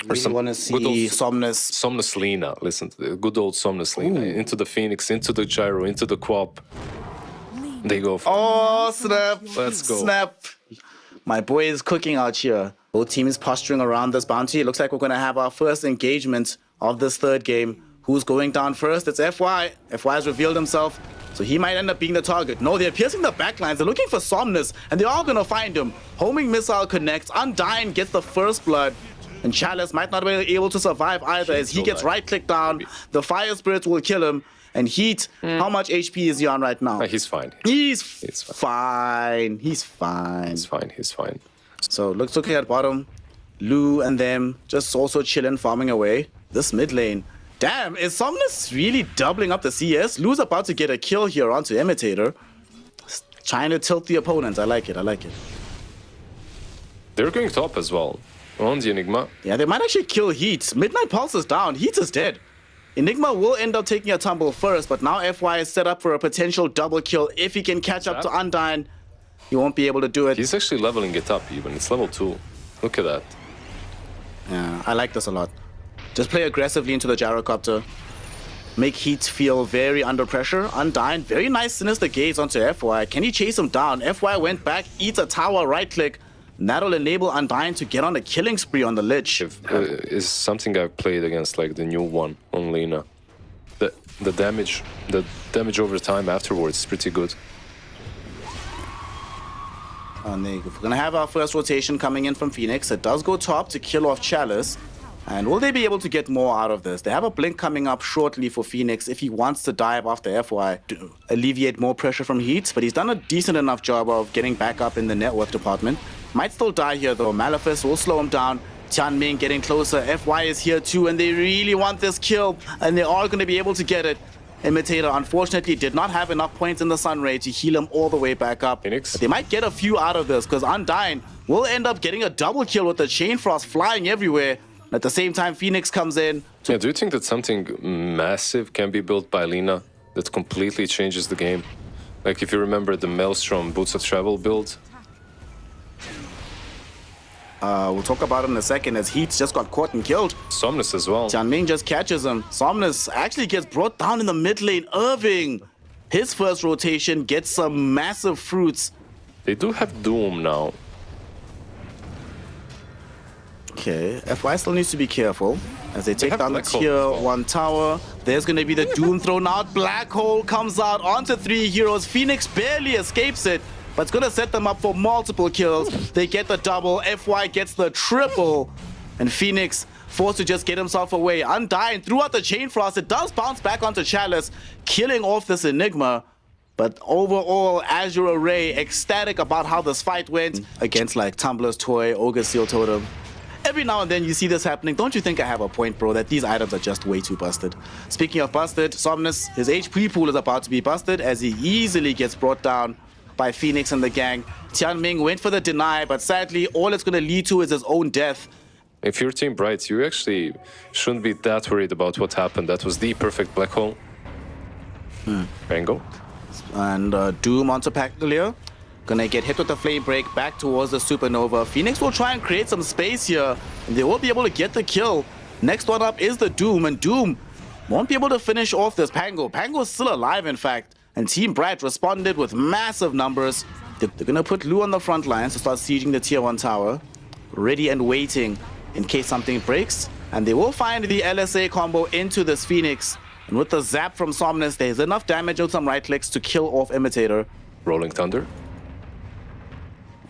Really want to see Somnus. Somnus Lina, listen to the good old Somnus Lina. Into the Phoenix, into the Gyro, into the Quap. They go for Oh, snap. Let's go. Snap. My boy is cooking out here. Both teams posturing around this bounty. It looks like we're going to have our first engagement of this third game. Who's going down first? It's FY. FY has revealed himself, so he might end up being the target. No, they're piercing the backlines. They're looking for Somnus, and they're all going to find him. Homing missile connects. Undying gets the first blood. And Chalice might not be able to survive either as he gets right-clicked down. The Fire Spirits will kill him. And Heat, how much HP is he on right now? He's fine. He's fine. He's fine. He's fine. He's fine. So looking at bottom, Lou and them just also chilling, farming away. This mid lane. Damn, is Somnus really doubling up the CS? Lou's about to get a kill here onto Imitator. Trying to tilt the opponents. I like it. I like it. They're going top as well. On the Enigma. Yeah, they might actually kill Heat. Midnight Pulse is down. Heat is dead. Enigma will end up taking a tumble first, but now FY is set up for a potential double kill. If he can catch up to Undyne, he won't be able to do it. He's actually leveling it up even. It's level 2. Look at that. Yeah, I like this a lot. Just play aggressively into the gyrocopter. Make Heat feel very under pressure. Undyne, very nice sinister gaze onto FY. Can he chase him down? FY went back, eats a tower, right click. That'll enable Undyne to get on a killing spree on the Lich. Is something I've played against, like the new one on Lina. The damage over time afterwards is pretty good. And we're gonna have our first rotation coming in from Phoenix. It does go top to kill off Chalice. And will they be able to get more out of this? They have a blink coming up shortly for Phoenix if he wants to dive after FY to alleviate more pressure from Heat, but he's done a decent enough job of getting back up in the network department. Might still die here though. Malefice will slow him down. Tianming getting closer. FY is here too, and they really want this kill, and they're all going to be able to get it. Imitator, unfortunately, did not have enough points in the Sun Ray to heal him all the way back up. Phoenix. But they might get a few out of this, because Undyne will end up getting a double kill with the Chain Frost flying everywhere. At the same time, Phoenix comes in. Yeah, do you think that something massive can be built by Lina that completely changes the game? Like if you remember the Maelstrom Boots of Travel build? We'll talk about it in a second as Heat just got caught and killed. Somnus as well. Tianming just catches him. Somnus actually gets brought down in the mid lane. Irving, his first rotation, gets some massive fruits. They do have Doom now. Okay, FY still needs to be careful as they take down the Black Hole tier as well. 1 tower. There's going to be the Doom thrown out. Black Hole comes out onto 3 heroes. Phoenix barely escapes it, but it's going to set them up for multiple kills. They get the double. FY gets the triple. And Phoenix forced to just get himself away. Undyne threw out the Chain Frost. It does bounce back onto Chalice, killing off this Enigma. But overall, Azure Ray ecstatic about how this fight went against like Tumblr's Toy, Ogre Seal Totem. Every now and then you see this happening. Don't you think I have a point, bro, that these items are just way too busted? Speaking of busted, Somnus, his HP pool is about to be busted as he easily gets brought down by Phoenix and the gang. Tianming went for the deny, but sadly, all it's going to lead to is his own death. If you're Team Bright, you actually shouldn't be that worried about what happened. That was the perfect black hole. Angle. And Doom onto Pactolier. Gonna get hit with the flame break back towards the supernova. Phoenix will try and create some space here, and they will be able to get the kill. Next one up is the Doom, and Doom won't be able to finish off this Pango. Pango is still alive, in fact, and Team Bright responded with massive numbers. They're gonna put Lou on the front lines to start sieging the tier 1 tower, ready and waiting in case something breaks. And they will find the LSA combo into this Phoenix. And with the zap from Somnus, there's enough damage with some right clicks to kill off Imitator. Rolling Thunder.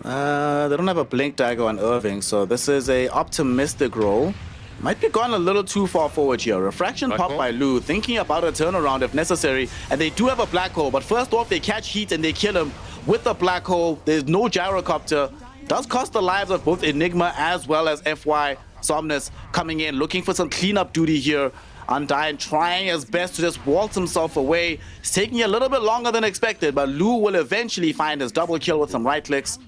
They don't have a Blink Dagger on Irving, so this is a optimistic roll. Might be gone a little too far forward here. Refraction pop by Lou, thinking about a turnaround if necessary. And they do have a Black Hole, but first off, they catch Heat and they kill him with the Black Hole. There's no Gyrocopter. Does cost the lives of both Enigma as well as FY. Somnus coming in, looking for some cleanup duty here. Undyne trying his best to just waltz himself away. It's taking a little bit longer than expected, but Lou will eventually find his double kill with some right clicks.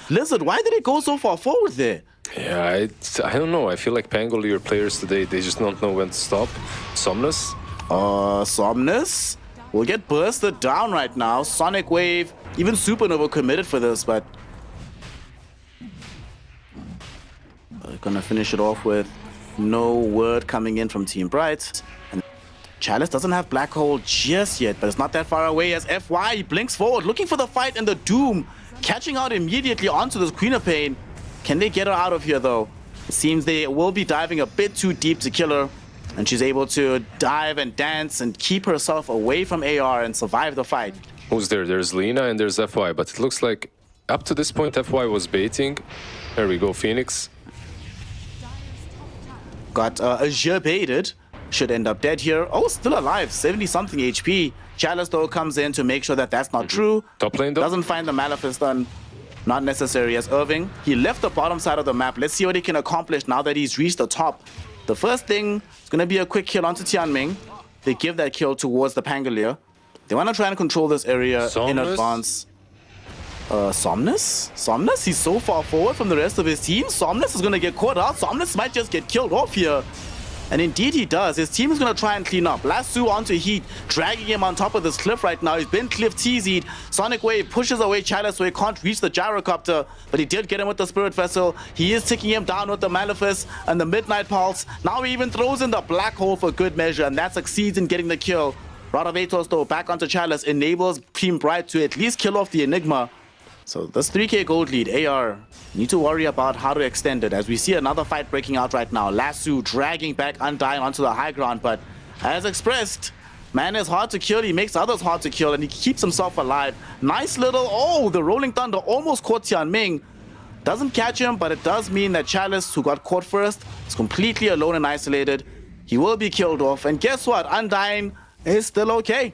Lizard, why did it go so far forward there? Yeah, I don't know. I feel like Pangolier players today, they just don't know when to stop. Somnus? Somnus will get bursted down right now. Sonic Wave, even Supernova committed for this, but gonna finish it off with No word coming in from Team Bright. And Chalice doesn't have Black Hole just yet, but it's not that far away as FY blinks forward, looking for the fight, and the Doom catching out immediately onto this Queen of Pain. Can they get her out of here though? It seems they will be diving a bit too deep to kill her, and she's able to dive and dance and keep herself away from AR and survive the fight. Who's there? There's Lina and there's FY, but it looks like up to this point FY was baiting. There we go, Phoenix. Got Azure baited. Should end up dead here. Oh, still alive, 70-something HP. Chalice though comes in to make sure that that's not true. Top lane though? Doesn't find the Malefice done. Not necessary as Irving. He left the bottom side of the map. Let's see what he can accomplish now that he's reached the top. The first thing is going to be a quick kill onto Tianming. They give that kill towards the Pangolier. They want to try and control this area in advance. Somnus? Somnus? He's so far forward from the rest of his team. Somnus is going to get caught out. Somnus might just get killed off here. And indeed he does. His team is going to try and clean up. Lasso onto Heat, dragging him on top of this cliff right now. He's been cliff TZ'd. Sonic Wave pushes away Chalice so he can't reach the gyrocopter. But he did get him with the Spirit Vessel. He is ticking him down with the Malefice and the Midnight Pulse. Now he even throws in the Black Hole for good measure, and that succeeds in getting the kill. Rod of Atos though back onto Chalice enables Team Bright to at least kill off the Enigma. So this 3k gold lead, AR need to worry about how to extend it, as we see another fight breaking out right now. Lasso dragging back Undyne onto the high ground, but as expressed, man is hard to kill. He makes others hard to kill, and he keeps himself alive. Nice little, oh, the Rolling Thunder almost caught Tianming. Doesn't catch him, but it does mean that Chalice, who got caught first, is completely alone and isolated. He will be killed off, and guess what? Undyne is still okay.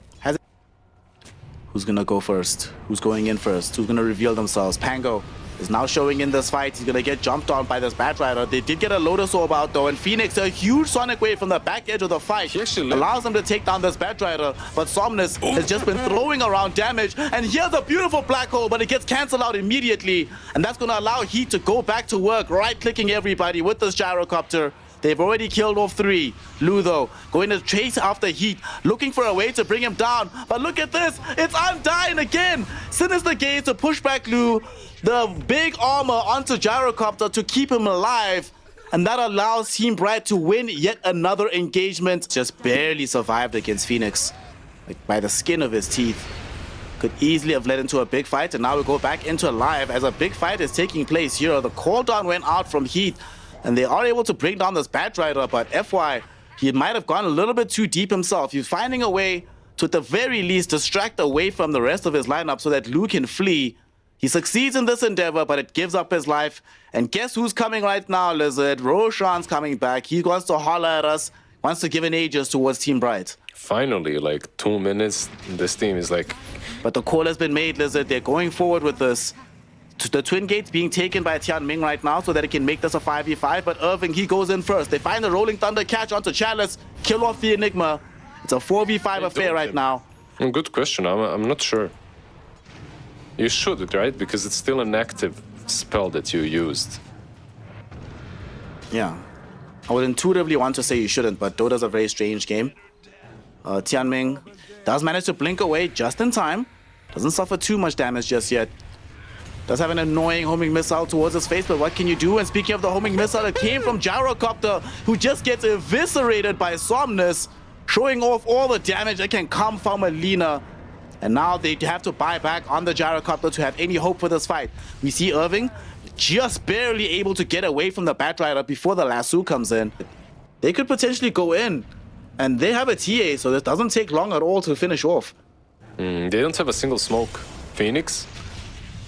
Who's gonna go first? Who's going in first? Who's gonna reveal themselves? Pango is now showing in this fight. He's gonna get jumped on by this Batrider. They did get a Lotus Orb out though, and Phoenix, a huge Sonic Wave from the back edge of the fight, allows them to take down this Batrider. But Somnus has just been throwing around damage, and here's a beautiful Black Hole, but it gets cancelled out immediately, and that's gonna allow Heat to go back to work, right-clicking everybody with this gyrocopter. They've already killed off 3. Lu, though, going to chase after Heat, looking for a way to bring him down. But look at this. It's Undyne again. Sinister Gaze to push back Lu. The big armor onto Gyrocopter to keep him alive. And that allows Team Bright to win yet another engagement. Just barely survived against Phoenix, like by the skin of his teeth. Could easily have led into a big fight. And now we go back into live as a big fight is taking place here. The call down went out from Heat, and they are able to bring down this Batrider, but FY, he might have gone a little bit too deep himself. He's finding a way to, at the very least, distract away from the rest of his lineup so that Lu can flee. He succeeds in this endeavor, but it gives up his life. And guess who's coming right now, Lizard? Roshan's coming back. He wants to holler at us, wants to give an aegis towards Team Bright. Finally, like 2 minutes, this team is like... But the call has been made, Lizard. They're going forward with this. The Twin Gates being taken by Tianming right now so that it can make this a 5v5, but Irving, he goes in first. They find the Rolling Thunder catch onto Chalice, kill off the Enigma. It's a 4v5 affair right now. Good question. I'm not sure. You should, right? Because it's still an active spell that you used. Yeah. I would intuitively want to say you shouldn't, but Dota's a very strange game. Tianming does manage to blink away just in time. Doesn't suffer too much damage just yet. Does have an annoying homing missile towards his face, but what can you do? And speaking of the homing missile, it came from Gyrocopter, who just gets eviscerated by Somnus, showing off all the damage that can come from Alina. And now they have to buy back on the Gyrocopter to have any hope for this fight. We see Irving just barely able to get away from the Batrider before the Lasso comes in. They could potentially go in, and they have a TA, so this doesn't take long at all to finish off. They don't have a single smoke. Phoenix?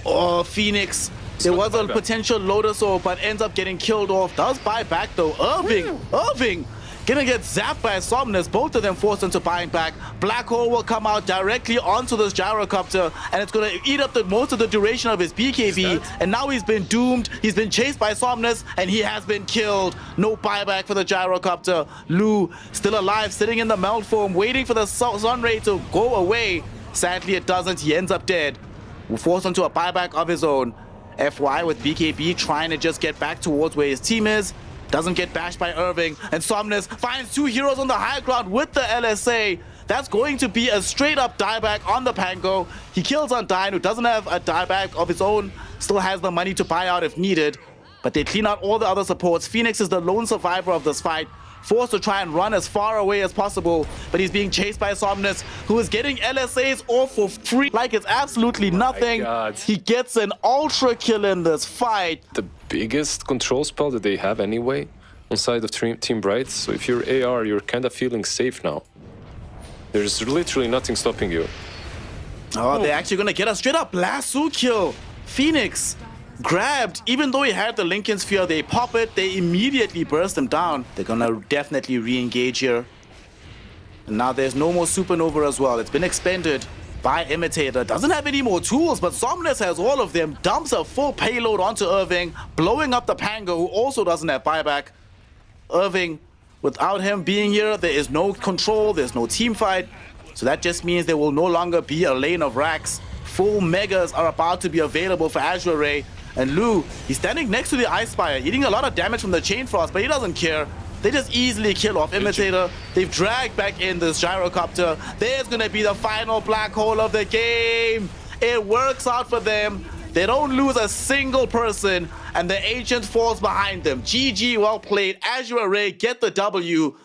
Oh, Phoenix. There was a potential Lotus Orb, but ends up getting killed off. Does buy back, though. Irving gonna get zapped by Somnus. Both of them forced into buying back. Black Hole will come out directly onto this Gyrocopter, and it's gonna eat up most of the duration of his BKB. And now he's been doomed. He's been chased by Somnus, and he has been killed. No buyback for the Gyrocopter. Lu still alive, sitting in the melt form, waiting for the Sun Ray to go away. Sadly, it doesn't. He ends up dead. Forced onto a buyback of his own. FY with BKB trying to just get back towards where his team is. Doesn't get bashed by Irving. And Somnus finds 2 heroes on the high ground with the LSA. That's going to be a straight up dieback on the Pango. He kills Undyne, who doesn't have a dieback of his own. Still has the money to buy out if needed. but they clean out all the other supports. Phoenix is the lone survivor of this fight, forced to try and run as far away as possible, but he's being chased by Somnus, who is getting LSAs all for free like it's absolutely nothing. God. He gets an ultra kill in this fight. The biggest control spell that they have anyway on side of Team Bright. So if you're AR, you're kind of feeling safe now. There's literally nothing stopping you. Oh, they're actually gonna get a straight up lasso kill. Phoenix grabbed, even though he had the Lincoln Sphere, they pop it, they immediately burst him down. They're gonna definitely re-engage here. And now there's no more Supernova as well. It's been expended by Imitator. Doesn't have any more tools, but Somnus has all of them. Dumps a full payload onto Irving, blowing up the Pango, who also doesn't have buyback. Irving, without him being here, there is no control, there's no team fight. So that just means there will no longer be a lane of racks. Full megas are about to be available for Azure Ray. And Lou, he's standing next to the Ice Spire, eating a lot of damage from the Chain Frost, but he doesn't care. They just easily kill off Imitator. They've dragged back in this gyrocopter. There's gonna be the final black hole of the game. It works out for them. They don't lose a single person, and the Ancient falls behind them. GG, well played. Azure Ray get the W.